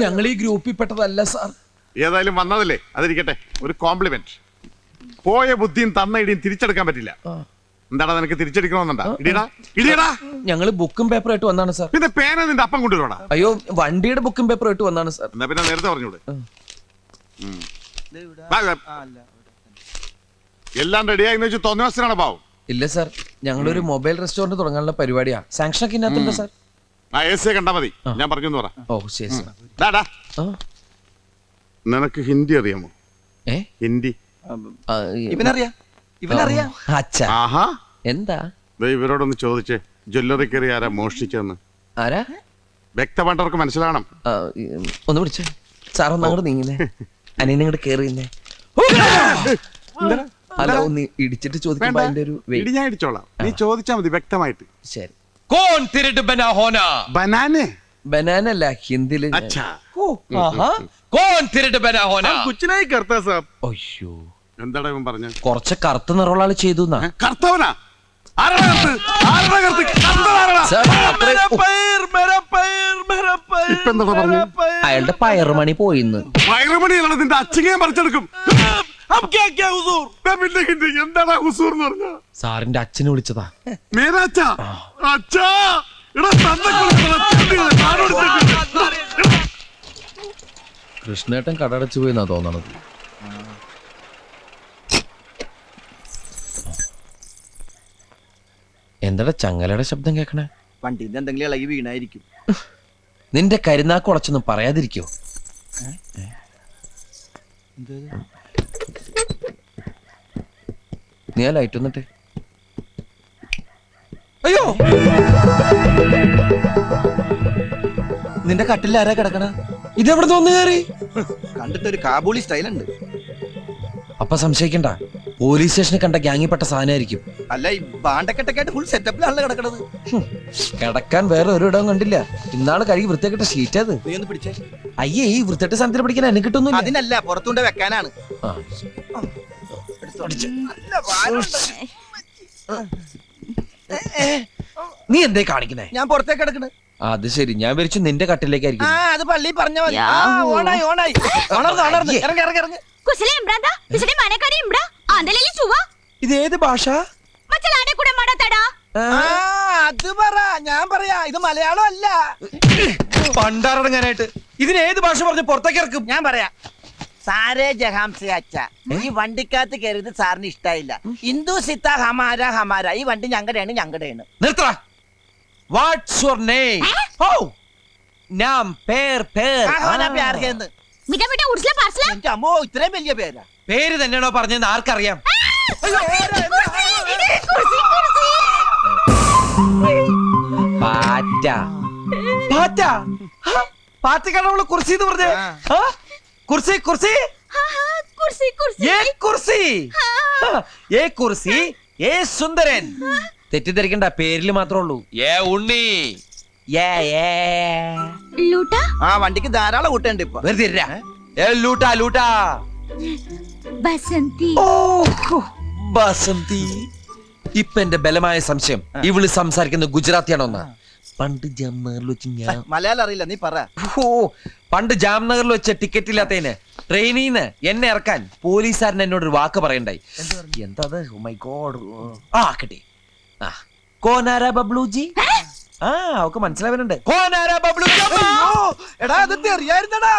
ഞങ്ങൾ ഈ ഗ്രൂപ്പിൽ പെട്ടതല്ല സാർ. ഏതായാലും വന്നതല്ലേ, അതിരിക്കട്ടെ. ഒരു കോംപ്ലിമെന്റ്. പോയ ബുദ്ധിയും തന്ന ഇടിയും തിരിച്ചെടുക്കാൻ പറ്റില്ല. എന്താടാ നിനക്ക് തിരിച്ചെടുക്കണമെന്നുണ്ടാ? ഇടിയടാ ഇടിയടാ. ഞങ്ങള് ബുക്കും പേപ്പറായിട്ട് വന്നാണ് സാർ. പിന്നെ പേന നിന്റെ അപ്പം കൊണ്ടുവരോടാ? അയ്യോ, വണ്ടിയുടെ ബുക്കും പേപ്പറായിട്ട് വന്നാണ് സാർ. എന്നാ പിന്നെ നേരത്തെ പറഞ്ഞൂടെ? എല്ലാം റെഡിയായി വെച്ച് തോന്നിവാസനാണ് പാവം. ഇല്ല സാർ, ഞങ്ങളൊരു മൊബൈൽ റെസ്റ്റോറന്റ് തുടങ്ങാനുള്ള പരിപാടിയാ. സാങ്ഷൻ ഒക്കെ ഇന്നത്തുണ്ട് സാർ. AC കണ്ടാ മതി, ഞാൻ പറഞ്ഞു പറ. ഓ ശരി സാർ. നിനക്ക് ഹിന്ദി അറിയാമോ? ഹിന്ദി ഇവനറിയാം. ആഹാ, എന്താ ഇവരോടൊന്ന് ചോദിച്ചേ, ജ്വല്ലറി കയറി ആരാ മോഷ്ടിച്ചെന്ന്. ആരാ? വ്യക്തമായിട്ടവർക്ക് മനസ്സിലാവണം. ഒന്ന് പിടിച്ചേ സാർ, ഒന്ന് അങ്ങോട്ട് നീങ്ങില്ലേ. അനിയനെ ഇങ്ങോട്ട് കേറിയുന്നേ. അല്ല, ഒന്ന് ഇടിച്ചിട്ട് ചോദിക്കുമ്പോ അതിന്റെ ഒരു ഞാൻ ഇടിച്ചോളാം, നീ ചോദിച്ചാ മതി വ്യക്തമായിട്ട്. ശരി. കോൺ തിരട്ട് ബനാ ഹോനാ? ബനാനെ ബനാനല്ല, ഹിന്ദിയില്. കോൺ തിരട്ട് ബനാ ഹോനാ? കുച്ചിനായി കർത്താ സാബ്. അയ്യോ, എന്താടാ ഇവൻ പറഞ്ഞ? കുറച്ച് കറുത്ത നിറമുള്ള ആള് ചെയ്തു. കർത്തവനാ? അയാളുടെ പയറുമണി പോയിന്ന്. പയറുമണിയാണ് നിന്റെ അച്ഛനെ പറിച്ചെടുക്കും. എന്താടാ ഹുസൂർ എന്ന് പറഞ്ഞ? സാറിന്റെ അച്ഛനെ വിളിച്ചതാ. കൃഷ്ണേട്ടൻ കടടച്ചു പോയിന്നാ തോന്നണത്. എന്താടാ ചങ്ങലയുടെ ശബ്ദം കേക്കണേ? വണ്ടിന്റെ എന്തെങ്കിലും ഇളകി വീണായിരിക്കും. നിന്റെ കരുനാക്ക് ഉളച്ചൊന്നും പറയാതിരിക്കോ? നീ ആ ലൈറ്റ് വന്നിട്ട്. അയ്യോ, നിന്റെ കട്ടിൽ ആരാ കിടക്കണ? ഇതെവിടെ തോന്നു കയറി? കണ്ടിട്ടൊരു കാബൂളി സ്റ്റൈലുണ്ട്. അപ്പൊ സംശയിക്കണ്ട, പോലീസ് സ്റ്റേഷനിൽ കണ്ട ഗ്യാങ്ങിപ്പെട്ട സാധനമായിരിക്കും. അല്ല, ഈ ബാണ്ടക്കെട്ടൊക്കെയായിട്ട് ഫുൾ സെറ്റപ്പിലാണല്ലോ കിടക്കണത്. കിടക്കാൻ വേറെ ഒരു ഇടവും കണ്ടില്ല. ഇന്നാള് കഴുകി വൃത്തിയാക്കിട്ട ഷീറ്റ് അത്. നീ ഒന്ന് പിടിച്ചേ. അയ്യേ, ഈ വൃത്തിയായിട്ട് സാധനത്തിൽ പിടിക്കാൻ എന്നെ കിട്ടുന്നു. അതിനല്ല, പുറത്തുകൊണ്ട് വെക്കാനാണ്. നീ എന്തേ കാണിക്കുന്നേ? ഞാൻ പുറത്തേക്ക് കിടക്കണേ. അത് ശരി, ഞാൻ വിരിച്ചു നിന്റെ കട്ടിലേക്കായിരിക്കും. അത് പള്ളി പറഞ്ഞ മതി. ഓണായി ഓണായി. ഇറങ്ങി ഇറങ്ങി ഇറങ്ങി. ഇത് ഏത് ഭാഷ? അത് പറ, ഞാൻ പറയാ. ഇത് മലയാളം അല്ല. പണ്ടാറടങ്ങാനായിട്ട് ഇതിന് ഏത് ഭാഷ പറഞ്ഞ് പുറത്തേക്ക് ഇറക്കും? ഞാൻ പറയാ. സാരേ ജഹാംസെ അച്ഛ, ഈ വണ്ടിക്കകത്ത് കയറിയത് സാറിന് ഇഷ്ടായില്ല. ഹിന്ദു സിത്ത ഹമാര ഹമാര. ഈ വണ്ടി ഞങ്ങളുടെയാണ് ഞങ്ങളുടെയാണ്. നിർത്തറ. What's your name? ഓ, നാം പേർ പേർ. അമ്മോ, ഇത്രയും വലിയ പേരാ? പേര് തന്നെയാണോ പറഞ്ഞെന്ന് ആർക്കറിയാം? പാറ്റ. പാറ്റ? പാറ്റക്കാണോ കുർസി എന്ന് പറഞ്ഞേ? കുർസി കുർസി കുർസി ഏ സുന്ദരൻ. തെറ്റിദ്ധരിക്കണ്ട, പേരില് മാത്രമേ ഉള്ളൂ. ഏ ഉണ്ണി. ആ വണ്ടിക്ക് ധാരാളം കൂട്ടുണ്ട് ഇപ്പൊ. ലൂട്ടാ. ബസന്തി. ഇപ്പൊ എന്റെ ബലമായ സംശയം ഇവള് സംസാരിക്കുന്ന ഗുജറാത്തിയാണോന്നാ. പണ്ട് ജാംനഗറിൽ വെച്ച് ഞാൻ മലയാളം അറിയില്ല, നീ പറ. പണ്ട് ജാംനഗറിൽ വെച്ച ടിക്കറ്റ് ഇല്ലാത്തതിന് ട്രെയിനിന്ന് എന്നെ ഇറക്കാൻ പോലീസുകാരൻ എന്നോടൊരു വാക്ക് പറയണ്ടായി. എന്താ? My God. കിട്ടി. കോനാര ബബ്ലുജി. അവക്ക് മനസ്സിലാവുന്നുണ്ട്. കോനാര ബബ്ലുജി. എടാ, അതൊക്കെ അറിയായിരുന്നടാ.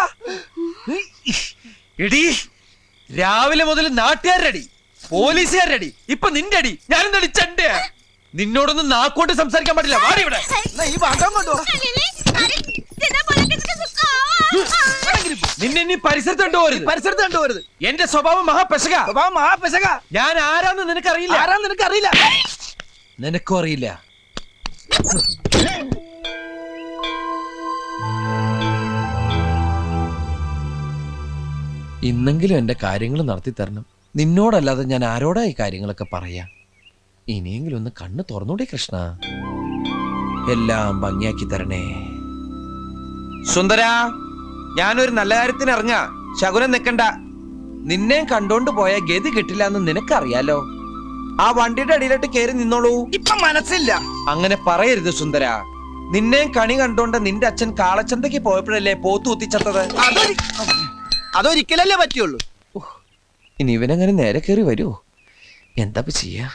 എടി, രാവിലെ മുതൽ നാട്ടുകാരടി, പോലീസുകാരടി, ഇപ്പൊ നിന്റെ അടി. ഞാനെന്താ ചണ്ടേ? നിന്നോടൊന്നും നാക്കോട്ട് സംസാരിക്കാൻ പാടില്ല. വാടി ഇവിടെ. ഈ ഭാഗം കൊണ്ടോ. നിന്നെ നീ പരിസരത്ത് കണ്ടുപോരുത്. എന്റെ സ്വഭാവം മഹാപെശക. ഞാൻ ആരാന്ന് നിനക്കറിയില്ല. നിനക്കും അറിയില്ല. ഇന്നെങ്കിലും എന്റെ കാര്യങ്ങൾ നടത്തി തരണം. നിന്നോടല്ലാതെ ഞാൻ ആരോടാ ഈ കാര്യങ്ങളൊക്കെ പറയാ? ഇനിയെങ്കിലും ഒന്ന് കണ്ണ് തുറന്നൂടെ കൃഷ്ണ. എല്ലാം ഭംഗിയാക്കി തരണേ. സുന്ദര, ഞാനൊരു നല്ല കാര്യത്തിന് ഇറങ്ങാ. ശകുനം നിക്കണ്ട. നിന്നെ കണ്ടോണ്ട് പോയ ഗതി കിട്ടില്ല എന്ന് നിനക്കറിയാലോ. ആ വണ്ടിയുടെ അടിയിലോട്ട് കയറി നിന്നോളൂ. ഇപ്പൊ മനസ്സില്ല. അങ്ങനെ പറയരുത് സുന്ദര. നിന്നെയും കണി കണ്ടോണ്ട് നിന്റെ അച്ഛൻ കാളച്ചന്തയ്ക്ക് പോയപ്പോഴല്ലേ പോത്തു കുത്തിച്ചത്തത്. അതൊരിക്കലല്ലേ പറ്റുള്ളൂ. ഇനി ഇവനങ്ങനെ നേരെ കയറി വരുമോ? എന്താ ചെയ്യാ?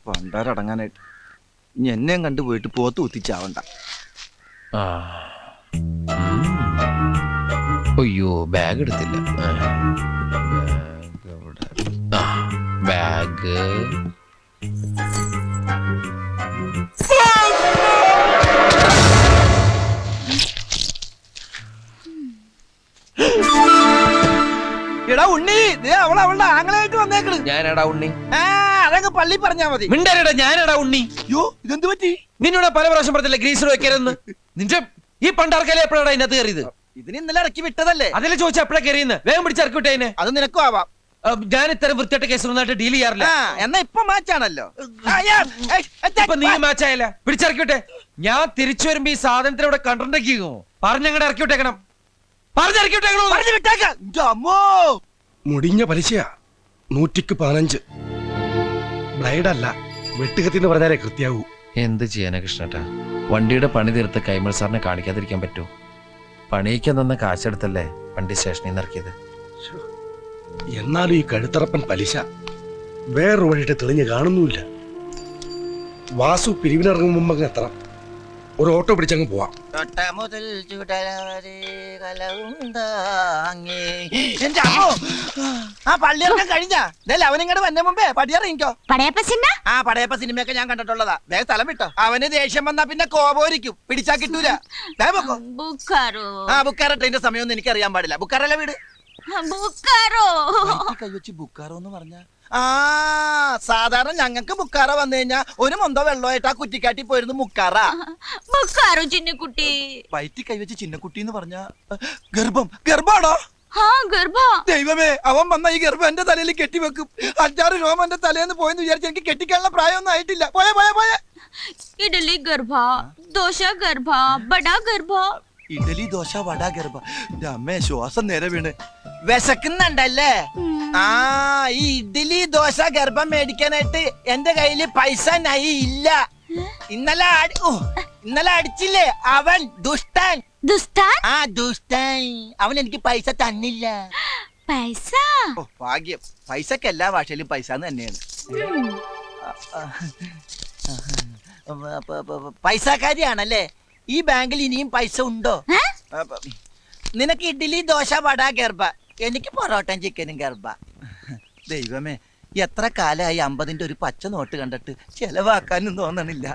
പണ്ടാരടങ്ങാനായിട്ട് ഇനി എന്നെയും കണ്ടുപോയിട്ട് പോത്ത് കുത്തിച്ചാവണ്ട. ആ. അയ്യോ ബാഗ് എടുത്തില്ല. ബാഗ് എവിടെ? ആ, ബാഗ് എടാ ഉണ്ണി, അവളുടെ ആങ്ങളായിട്ട് വന്നേക്കണ്. ഞാനടാ ഉണ്ണി. അതങ്ങ് പള്ളി പറഞ്ഞാ മതി. മിണ്ടരടാ, ഞാനടാ ഉണ്ണി. യോ, ഇതെന്ത് പറ്റി? നിന്നോട് പല പ്രാവശ്യം പറഞ്ഞില്ല ഗ്രീസർ വെക്കരുതെന്ന്. നിന്റെ ഈ പണ്ടാർക്കല്ലേ എപ്പോഴാണ് അതിനകത്ത് കയറിയത്? ഇതിന് ഇന്നലെ ഇറക്കി വിട്ടതല്ലേ? അതിലെ ചോദിച്ചാ എപ്പോഴാ കയറിയെന്ന്. വേഗം പിടിച്ചിറക്കി വിട്ടേനെ. അത് നിനക്കും ആവാം. ഞാൻ ഇത്തരം വൃത്തിയായിട്ട് കേസൊന്നായിട്ട് ഡീൽ ചെയ്യാറില്ല. എന്നാ ഇപ്പൊ മാച്ചാണല്ലോ. ഇപ്പൊ നീ മാച്ച് ആയല്ല. പിടിച്ചിറക്കി വിട്ടെ. ഞാൻ തിരിച്ചു വരുമ്പോ ഈ സാധനത്തിന് ഇവിടെ കണ്ടിട്ടുണ്ടോ? പറഞ്ഞങ്ങടെ ഇറക്കി വിട്ടേക്കണം. പറഞ്ഞിറക്കി വിട്ടേക്കണോ? മുടിഞ്ഞ പലിശയാ 115. ബ്ലൈഡല്ല, വെട്ടുകത്തിന്ന് പറഞ്ഞാലേ കൃത്യാവൂ. എന്ത് ചെയ്യാനാ കൃഷ്ണേട്ടാ? വണ്ടിയുടെ പണി തീർത്ത് കൈമൾ സാറിനെ കാണിക്കാതിരിക്കാൻ പറ്റൂ? പണിയിക്കാൻ തന്ന കാശെടുത്തല്ലേ വണ്ടി സ്റ്റേഷനിൽ നിന്ന് ഇറക്കിയത്. എന്നാലും ഈ കഴുത്തറപ്പൻ പലിശ വേറൊരു വഴിയിട്ട് തെളിഞ്ഞ് കാണുന്നുമില്ല. വാസു പിരിവിനിറങ്ങും മുമ്പ് അങ്ങ് എത്തണം. ഒരു ഓട്ടോ പിടിച്ചങ്ങ് പോവാം. പള്ളിയിറക്കം കഴിഞ്ഞാ അവനിങ്ങോട്ട് വന്ന മുമ്പേ പടിയിറങ്ങിക്കോ. പടയപ്പ സിനിമയൊക്കെ ഞാൻ കണ്ടിട്ടുള്ളതാ. വേഗം സ്ഥലം വിട്ടോ. അവന് ദേഷ്യം വന്നാ പിന്നെ കോപോരിക്കും, പിടിച്ചാ കിട്ടൂല. ബുക്കാറോ ട്രെയിന്റെ സമയമൊന്നും എനിക്ക് അറിയാൻ പാടില്ല. ബുക്കാറല്ല വീട്. കൈവച്ച് ബുക്കാറോ എന്ന് പറഞ്ഞ സാധാരണ ഞങ്ങൾക്ക് ബുക്കാറ വന്നു കഴിഞ്ഞാ ഒരു മൊന്തോ വെള്ളമായിട്ട് ആ കുറ്റിക്കാട്ടി പോയിരുന്നു മുക്കാറ. ചിന്നക്കുട്ടി വയറ്റി കൈവച്ച് ചിന്നക്കുട്ടി എന്ന് പറഞ്ഞ ഗർഭാണോ? ദൈവമേ, അവൻ വന്ന ഈ ഗർഭം എന്റെ തലയിൽ കെട്ടിവെക്കും. 5-6 രോമം എന്റെ തലേന്ന് പോയെന്ന് വിചാരിച്ച് എനിക്ക് കെട്ടിക്കാനുള്ള പ്രായമൊന്നും ആയിട്ടില്ല. പോയെ ഇഡലി ഗർഭ, ദോശ ഗർഭ, ബടാ ഗർഭ. ഇഡലി ദോശ വട ഗർഭ. അമ്മേ, ശ്വാസം നേരെ വീണ്. വിശക്കുന്നുണ്ടല്ലേ? ഈ ഇഡ്ഡലി ദോശ ഗർഭം മേടിക്കാനായിട്ട് എന്റെ കയ്യില് പൈസ നൈ ഇല്ല. ഇന്നലെ അടിച്ചില്ലേ അവൻ ദുഷ്ടൻ. ദുഷ്ടൻ അവൻ എനിക്ക് പൈസ തന്നില്ല. പൈസ ഭാഗ്യം. പൈസക്ക് എല്ലാ ഭാഷയിലും പൈസ തന്നെയാണ്. പൈസക്കാരിയാണല്ലേ? ഈ ബാങ്കിൽ ഇനിയും പൈസ ഉണ്ടോ? നിനക്ക് ഇഡ്ഡലി ദോശ വട ഗർഭ, എനിക്ക് പൊറോട്ടയും ചിക്കനും ഗർഭ. ദൈവമേ, എത്ര കാലമായി 50-ന്റെ ഒരു പച്ച നോട്ട് കണ്ടിട്ട് ചെലവാക്കാനും തോന്നണില്ല.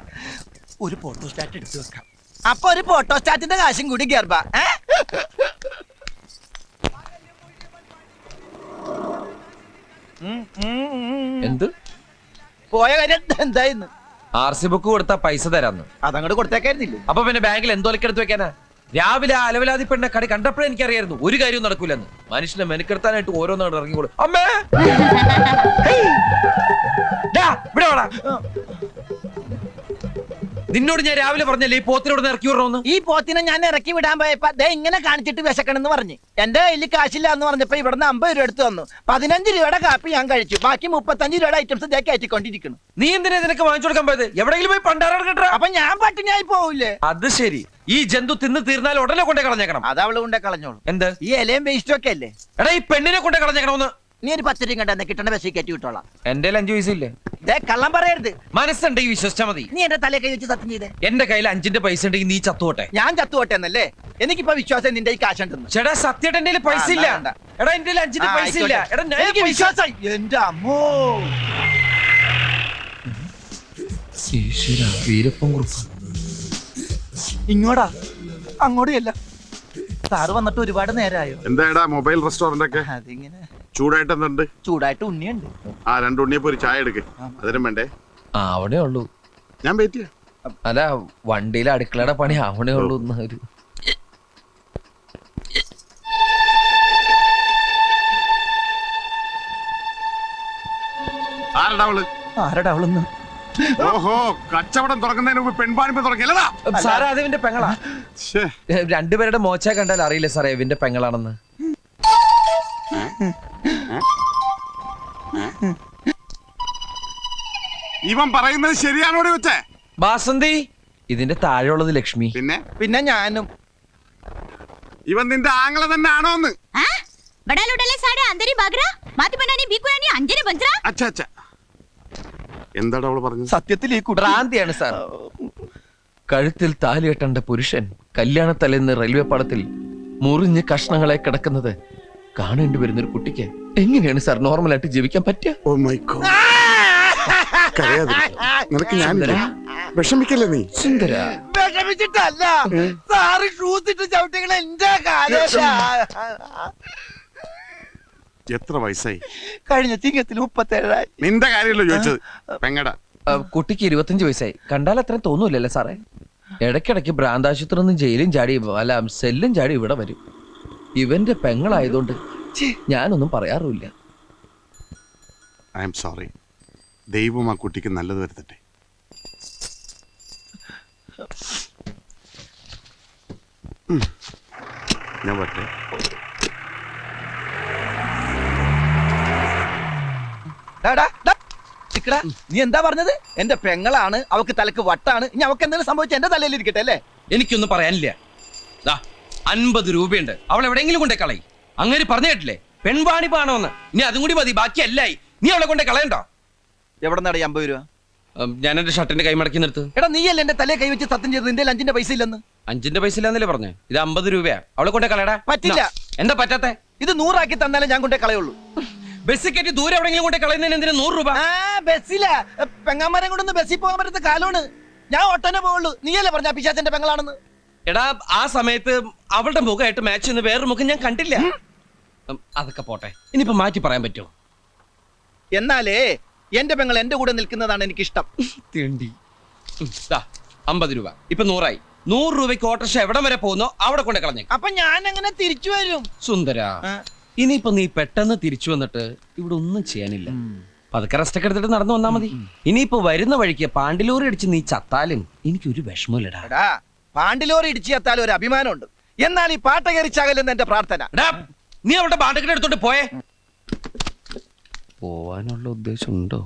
ഒരു ഫോട്ടോസ്റ്റാറ്റ് എടുത്തു വെക്കാം. അപ്പൊ ഒരു ഫോട്ടോസ്റ്റാറ്റിന്റെ കാശും കൂടി ഗർഭ. എന്ത് പോയ കാര്യം എന്തായിരുന്നു? RC ബുക്ക് കൊടുത്താ പൈസ തരാന്ന്. അതങ്ങോട്ട് കൊടുത്തേക്കായിരുന്നില്ലേ? അപ്പൊ പിന്നെ ബാങ്കിൽ എന്തോലക്കെടുത്ത് വെക്കാനാ? രാവിലെ അലവലാതി പെണ്ണ കടി കണ്ടപ്പോഴേ എനിക്കറിയായിരുന്നു ഒരു കാര്യവും നടക്കൂലെന്ന്. മനുഷ്യനെ മെനക്കെടുത്താനായിട്ട് ഓരോന്നാണ് ഇറങ്ങിക്കോളൂ. അമ്മേ, ഇവിടെ വാടാ. നിന്നോട് ഞാൻ രാവിലെ പറഞ്ഞല്ലേ ഈ പോത്തിനോട് ഇറക്കി വിടണമെന്ന്. ഈ പോത്തിനെ ഞാൻ ഇറക്കി വിടാൻ പോയപ്പോ ഇങ്ങനെ കാണിച്ചിട്ട് വിശക്കണെന്ന് പറഞ്ഞു. എന്റെ കയ്യിൽ കാശില്ല എന്ന് പറഞ്ഞപ്പോ ഇവിടുന്ന് 50 രൂപ എടുത്തു തന്നു. 15 രൂപയുടെ കാപ്പി ഞാൻ കഴിച്ചു. ബാക്കി 35 രൂപയുടെ ഐറ്റംസ് കയറ്റിക്കൊണ്ടിരിക്കുന്നു. നീ എന്തിനാ നിനക്ക് വാങ്ങിച്ചു കൊടുക്കാൻ പോയത്? എവിടെയെങ്കിലും പോയി പണ്ടാറ കേട്ടോ. അപ്പൊ ഞാൻ പട്ടിണിയായി പോവില്ലേ? അത് ശരി. ഈ ജന്തു തിന്ന് തീർന്നാൽ ഉടനെ കൊണ്ടേ കളഞ്ഞേക്കണം. അത് അവള് കൊണ്ടേ കളഞ്ഞോളൂ. എന്ത്? ഈ ഇലയും വേസ്റ്റും ഒക്കെ അല്ലേ? എടാ, ഈ പെണ്ണിനെ കൊണ്ടേ കളഞ്ഞേക്കണമെന്ന്. നീ ഒരു 10 രൂപ കണ്ടെന്ന് കിട്ടണ ബസ്സിൽ കയറ്റി വിട്ടോളാം. എന്റെ 5 പൈസ ഇല്ലേ? കള്ളം പറയരുത്. മനസ്സുണ്ടെങ്കിൽ വിശ്വസിച്ചാ മതി. നീ എന്റെ തലേ കൈ വെച്ച് സത്യം ചെയ്തേ. എന്റെ കയ്യിൽ 5-ന്റെ പൈസ ഉണ്ടെങ്കിൽ നീ ചത്തുപോട്ടെ. ഞാൻ ചത്തുപോട്ടെ എന്നല്ലേ? എനിക്കിപ്പോ വിശ്വാസം നിന്റെ ഈ കാശുണ്ടെന്ന്. ചേട്ടാ, സത്യമായിട്ട് എന്റെ പൈസ ഇല്ല. എടാ, എന്റെ 5-ന്റെ പൈസ ഇല്ല. എടാ, എനിക്ക് വിശ്വാസം. എന്റെ അമ്മോ, ഇങ്ങോടാ അങ്ങോട്ടും. സാറ് വന്നിട്ട് ഒരുപാട് നേരമായോ? എന്താ മൊബൈൽ റെസ്റ്റോറന്റ് ഒക്കെ അതിങ്ങനെ ചൂടായിട്ട് എന്തുണ്ട്? ചൂടായിട്ട് ഉണ്ണിയുണ്ട്. 2 ഉണ്ണിയപ്പോ ഒരു ചായ എടുക്ക്. അതിനും വേണ്ടേ? അവിടെ ഉള്ളൂ. ഞാൻ വെയിറ്റ് ചെയ്യാം. അല്ല, വണ്ടിയിലെ അടുക്കളയുടെ പണി അവിടെ ഉള്ളൂ. ഒരു ആരടാ അവളൊന്ന്? ഓഹോ, കച്ചവടം തുടങ്ങുന്നതിന് മുമ്പ് പെൺപാണിപ്പ് തുടങ്ങിയല്ലടാ. സാറേ, അത് ഇവന്റെ പെങ്ങളാ. രണ്ടുപേരുടെ മോച്ച കണ്ടാൽ അറിയില്ല സാറേ ഇവന്റെ പെങ്ങളാണെന്ന്. ഇവൻ പറയുന്നത് ശരിയാണോടി വെച്ചേ? ബാസന്തി, ഇതിന്റെ താഴെയുള്ളത് ലക്ഷ്മി. പിന്നെ ഞാനും. ഇവൻ നിന്റെ ആങ്ങളെ തന്നെ ആണോന്ന്? बड़ा लोटाले साडे अंदरी बागरा माती बनानी बीकुरानी अंजने बंजरा അച്ഛാ എന്താടാ അവള് പറഞ്ഞത്? സത്യത്തിൽ ഈ കുട്ടി ഭ്രാന്തിയാണ് സാർ. കഴുത്തിൽ താലി കെട്ടേണ്ട പുരുഷൻ കല്യാണത്തലേന്ന് റെയിൽവേ പാളത്തിൽ മുറിഞ്ഞ് കഷ്ണങ്ങളെ കിടക്കുന്നത് കാണേണ്ടി വരുന്ന ഒരു കുട്ടിക്ക് എങ്ങനെയാണ് സാർ നോർമലായിട്ട് ജീവിക്കാൻ പറ്റുക? Oh my God. നിനക്ക് ഞാൻ വിഷമിക്കല്ലേ നീ? സുന്ദര, വിഷമിച്ചിട്ടല്ല സാറ് ഷൂസ് ഇട്ട് ചവിട്ടികളെ എന്റെ കാലേശ. എത്ര വയസ്സായി? കഴിഞ്ഞ ചിങ്ങത്തിൽ 37. നിന്റെ കാര്യമല്ലോ ചോദിച്ചത്. പെങ്ങടാ. കുട്ടിക്ക് 25 വയസ്സായി. കണ്ടാൽ അത്രയും തോന്നൂലല്ലേ സാറേ? ഇടയ്ക്കിടയ്ക്ക് ഭ്രാന്താശുപത്രി നിന്ന് ജയിലും ചാടി അല്ല സെല്ലും ചാടി ഇവിടെ വരും. ഇവന്റെ പെങ്ങളായതുകൊണ്ട് ഞാനൊന്നും പറയാറുമില്ല. I am sorry. ദൈവം ആ കുട്ടിക്ക് നല്ലത് വരുത്തട്ടെ. ഞാൻ പറ്റേ. നീ എന്താ പറഞ്ഞത്? എന്റെ പെങ്ങളാണ്, അവക്ക് തലക്ക് വട്ടാണ്. ഇനി അവക്ക് എന്തെങ്കിലും സംഭവിച്ച എന്റെ തലയിൽ ഇരിക്കട്ടെ അല്ലേ? എനിക്കൊന്നും പറയാനില്ല. 50 രൂപയുണ്ട്, അവൾ എവിടെയെങ്കിലും കൊണ്ടേ കളയി. അങ്ങനെ പറഞ്ഞു കേട്ടില്ലേ, പെൺവാണി പാണോന്ന്. ഇനി അതും കൂടി മതി, ബാക്കി അല്ലായി. നീ അവളെ കൊണ്ടേ കളയണ്ടോ? എവിടെ നടി 50 രൂപ? ഞാൻ എന്റെ ഷർട്ടിന്റെ കൈ മടക്കി നിർത്ത്. എടാ നീയല്ലേ എന്റെ തലയെ കൈ വെച്ച് സത്യം ചെയ്ത് നിന്റെ 5 പൈസ ഇല്ലെന്ന്? 5 പൈസ ഇല്ലാന്നല്ലേ പറഞ്ഞേ? ഇത് 50 രൂപയാ. അവളെ കൊണ്ടേ കളയടാ. പറ്റില്ല. എന്താ പറ്റാത്തെ? ഇത് 100 ആക്കി തന്നാലേ ഞാൻ കൊണ്ടേ കളയുള്ളൂ. ബസ് കയറ്റി ദൂരെ എവിടെയെങ്കിലും കൊണ്ടേ കളയുന്നതിന് എന്തിനാ 100 രൂപ? ബസ്സില പെങ്ങാമരെ കൊണ്ടൊന്ന് ബസ്സിൽ പോകാൻ പറ്റുന്ന കാലമാണ്. ഞാൻ ഒട്ടനെ പോവുള്ളൂ. നീയല്ലേ പറഞ്ഞ പിശാചന്റെ പെങ്ങളാണെന്ന്? എടാ ആ സമയത്ത് അവളുടെ മുഖമായിട്ട് മാച്ച് ചെയ്യുന്ന വേറൊരു മുഖം ഞാൻ കണ്ടില്ല. അതൊക്കെ പോട്ടെ, ഇനിയിപ്പോ മാറ്റി പറയാൻ പറ്റുമോ? എന്നാലേ എന്റെ പെങ്ങൾ എന്റെ കൂടെ നിൽക്കുന്നതാണ് എനിക്കിഷ്ടം. 50 രൂപ ഇപ്പൊ 100 ആയി. 100 രൂപയ്ക്ക് ഓട്ടോറിക്ഷ എവിടം വരെ പോകുന്നോ അവിടെ കൊണ്ട് കളഞ്ഞേ. അപ്പൊ ഞാൻ എങ്ങനെ തിരിച്ചു വരും? സുന്ദര, ഇനിയിപ്പോ നീ പെട്ടെന്ന് തിരിച്ചു വന്നിട്ട് ഇവിടെ ഒന്നും ചെയ്യാനില്ല. പതുക്കെ റെസ്റ്റ് ഒക്കെ എടുത്തിട്ട് നടന്നു വന്നാ മതി. ഇനിയിപ്പോ വരുന്ന വഴിക്ക് പാണ്ടിലൂറി അടിച്ച് നീ ചത്താലും എനിക്കൊരു വിഷമമില്ലടാ. പാണ്ടിലോറി ഇടിച്ചു ചത്താലും ഒരു അഭിമാനമുണ്ട്. എന്നാൽ ഈ പാട്ട കയറിച്ചാകലെന്ന് എന്റെ പ്രാർത്ഥന. നീ അവളുടെ പാണ്ടക്കെട്ട് എടുത്തോണ്ട് പോയേ. പോവാനുള്ള ഉദ്ദേശം ഉണ്ടോ?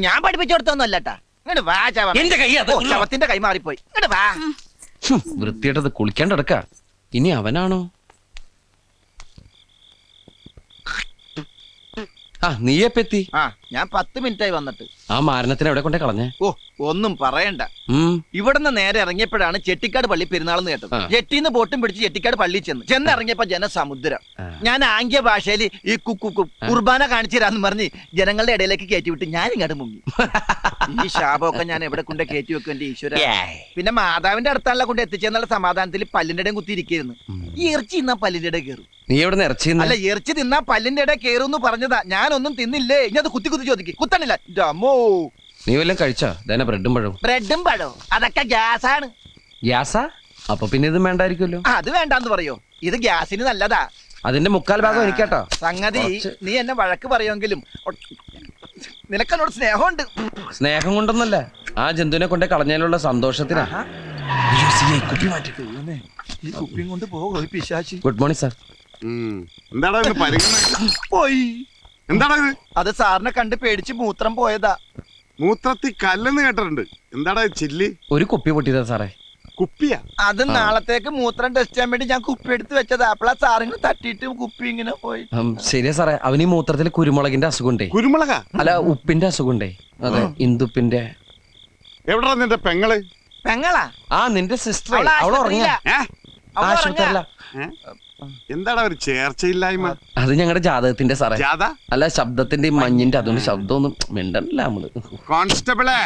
ഞാൻ പഠിപ്പിച്ചെടുത്തൊന്നുമല്ലട്ടാ. ഇങ്ങോട്ട് വാ ചവ. എന്റെ കൈ അത് ശവത്തിന്റെ കൈ മാറിപ്പോയി. ഇങ്ങോട്ട് വാ. വൃത്തിയായിട്ടത് കുളിക്കാണ്ടടക്ക. ഇനി അവനാണോ? നീയെപ്പെത്തി? ഞാൻ 10 മിനിറ്റായി വന്നിട്ട്. ആ മാരണത്തിന് എവിടെ കൊണ്ടേ കളഞ്ഞേ? ഓ ഒന്നും പറയണ്ട. ഇവിടുന്ന് നേരെ ഇറങ്ങിയപ്പോഴാണ് ചെട്ടിക്കാട് പള്ളി പെരുന്നാളെന്ന് കേട്ടത്. ജെട്ടിന്ന് ബോട്ടും പിടിച്ച് ചെട്ടിക്കാട് പള്ളി ചെന്നിറങ്ങിയപ്പോ ജനസമുദ്രം. ഞാൻ ആംഗ്യ ഭാഷയിൽ ഈ കുർബാന കാണിച്ചു തരാന്ന് പറഞ്ഞ് ജനങ്ങളുടെ ഇടയിലേക്ക് കയറ്റി വിട്ട് ഞാൻ ഇങ്ങോട്ട് മുങ്ങി. ഈ ശാപമൊക്കെ ഞാൻ എവിടെ കൊണ്ട് കയറ്റി വെക്കും എന്റെ ഈശ്വര. പിന്നെ മാതാവിന്റെ അടുത്താണല്ലോ കൊണ്ട് എത്തിച്ചെന്നുള്ള സമാധാനത്തിൽ പല്ലിന്റെ ഇടയും കുത്തിയിരിക്കുന്നു. ഈ ഇറച്ചി തിന്നാ പല്ലിന്റെ ഇടയിൽ കയറും. നീ എവിടെ ഇറച്ചി? അല്ല, ഇറച്ചി തിന്നാ പല്ലിന്റെ ഇടയിൽ കയറും പറഞ്ഞതാ. ഞാനൊന്നും തിന്നില്ലേ. ഇനി അത് കുത്തി കുത്തി ചോദിക്കും. കുത്തണില്ല. നീ വല്ലതും കഴിച്ചോ? ബ്രെഡും പഴവും. ബ്രെഡും പഴവും അതൊക്കെ ഗ്യാസാണ്. ഗ്യാസാ? അപ്പൊ പിന്നെ ഇതും വേണ്ടായിരിക്കുമല്ലോ. അത് വേണ്ടാന്ന് പറയോ? ഇത് ഗ്യാസിന് നല്ലതാ. അതിന്റെ 3/4 ഭാഗം എനിക്കാട്ടോ. സംഗതി നീ എന്നെ വഴക്ക് പറയുമെങ്കിലും നിനക്കെന്നോട് സ്നേഹമുണ്ട്. സ്നേഹം കൊണ്ടൊന്നല്ല, ആ ജന്തുവിനെ കൊണ്ട് കളഞ്ഞാലുള്ള സന്തോഷത്തിനാ. Good morning sir. എന്താടാ പോയി. എന്താടാ ഇത്? അത് സാറിനെ കണ്ട് പേടിച്ച് മൂത്രം പോയതാ. മൂത്രത്തി കല്ലെന്ന് കേട്ടിട്ടുണ്ട്. എന്താടാ ചില്ലി? ഒരു കുപ്പി പൊട്ടിയതാ സാറേ. കുപ്പിയാ? അത് നാളത്തേക്ക് മൂത്രം ടെസ്റ്റ് ചെയ്യാൻ വേണ്ടി ഞാൻ കുപ്പി എടുത്ത് വെച്ചതാ. അപ്പളാ സാറിന് തട്ടിയിട്ട് കുപ്പി ഇങ്ങനെ പോയി. ശരിയാ സാറേ, അവന് ഈ മൂത്രത്തിൽ കുരുമുളകിന്റെ അസുഖമുണ്ടേ. കുരുമുളക? അല്ല, ഉപ്പിന്റെ അസുഖമുണ്ടേ. അതെ, ഇന്ദുപ്പിന്റെ. എവിടാ നിന്റെ പെങ്ങള്? പെങ്ങളാ? നിന്റെ സിസ്റ്റർ. അവള് ഉറങ്ങിയ ആശുപത്രിയില. എന്താടാ ഒരു ചേർച്ചയില്ലായ്മ? അത് ഞങ്ങളുടെ ജാതകത്തിന്റെ സാറേ. ജാത? അല്ല, ശബ്ദത്തിന്റെ മഞ്ഞിന്റെ. അതുകൊണ്ട് ശബ്ദമൊന്നും മിണ്ടല്ല നമ്മള്. കോൺസ്റ്റബിളെ,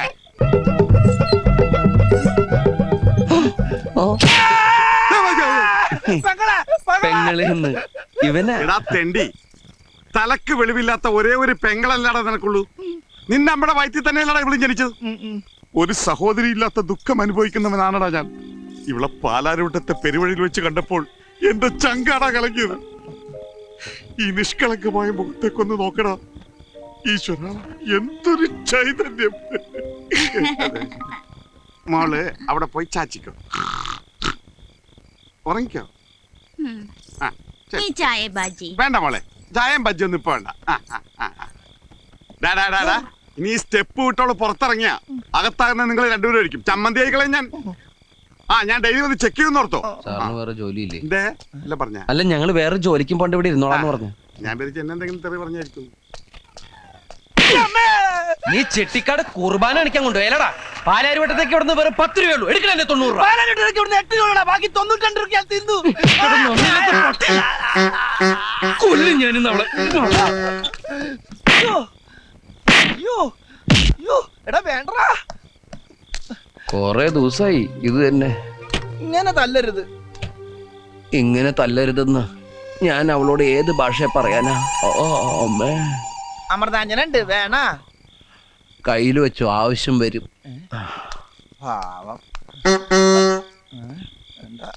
പെങ്ങളെന്ന് ഇവനെ. തെണ്ടി, തലക്ക് വെളിവില്ലാത്ത ഒരേ ഒരു പെങ്ങളല്ലാടാ നിനക്കുള്ളൂ. നിന്നെ നമ്മുടെ വയറ്റിൽ തന്നെയല്ലടാ ഇവളും ജനിച്ചത്. ഒരു സഹോദരി ഇല്ലാത്ത ദുഃഖം അനുഭവിക്കുന്നവനാണടാ ഞാൻ. ഇവളെ പാലാരൂട്ടത്തെ പെരുവഴിയിൽ വെച്ച് കണ്ടപ്പോൾ എന്റെ ചങ്കാടാ കലങ്ങിയത്. ഈ നിഷ്കളങ്കമായ മുഖത്തേക്കൊന്ന് നോക്കടാ. ഈശ്വര, എന്തൊരു ചൈതന്യം. മോള് അവിടെ പോയി ചാച്ചിക്കോ, ഉറങ്ങിക്കോ. വേണ്ട മോളെ, ചായം ബജ്ജൊന്നും ഇപ്പൊ വേണ്ട. ഇനി ഈ സ്റ്റെപ്പ് വിട്ടോളൂ പുറത്തിറങ്ങിയ അകത്താകുന്ന നിങ്ങൾ രണ്ടുപേരും ആയിരിക്കും. ചമ്മന്തി ആയിക്കളെ ഞാൻ. ഞാൻ ഡെയിലി വന്ന് ചെക്ക് ചെയ്യുന്ന ഓർത്തോ. സാറിന് വേറെ ജോലിയില്ലേ? എന്തേ അല്ല പറഞ്ഞ അല്ല, ഞങ്ങള് വേറെ ജോലിക്കും പോണ്ട് ഇവിടെ ഇരുന്നോളാന്ന് പറഞ്ഞു. ഞാൻ വിചാരിച്ചു എന്നെ എന്തെങ്കിലും തെറി പറഞ്ഞായിരിക്കും. നീ ചെട്ടിക്കാട് കുർബാന അടിക്കാൻ കൊണ്ടുപോയല്ലടാ. പാലാരിവട്ടത്തേക്ക് ഇവിടുന്ന് വേറെ 10 രൂപയുള്ളൂ. എടുക്കണല്ലേ 90 രൂപ. ബാക്കി 92 രൂപ തിന്നു. കൊല്ലും ഞാനിന്ന് അവളെ. എടാ വേണ്ടടാ, കൊറേ ദിവസമായി ഇത് തന്നെ. ഇങ്ങനെ തല്ലരുത്. ഇങ്ങനെ തല്ലരുതെന്ന് ഞാൻ അവളോട് ഏത് ഭാഷയെ പറയാനാ? ഓ അമ്മേ, അമൃതാഞ്ജനുണ്ട് വേണ. കയ്യിൽ വെച്ചു, ആവശ്യം വരും. പാവം. എന്താ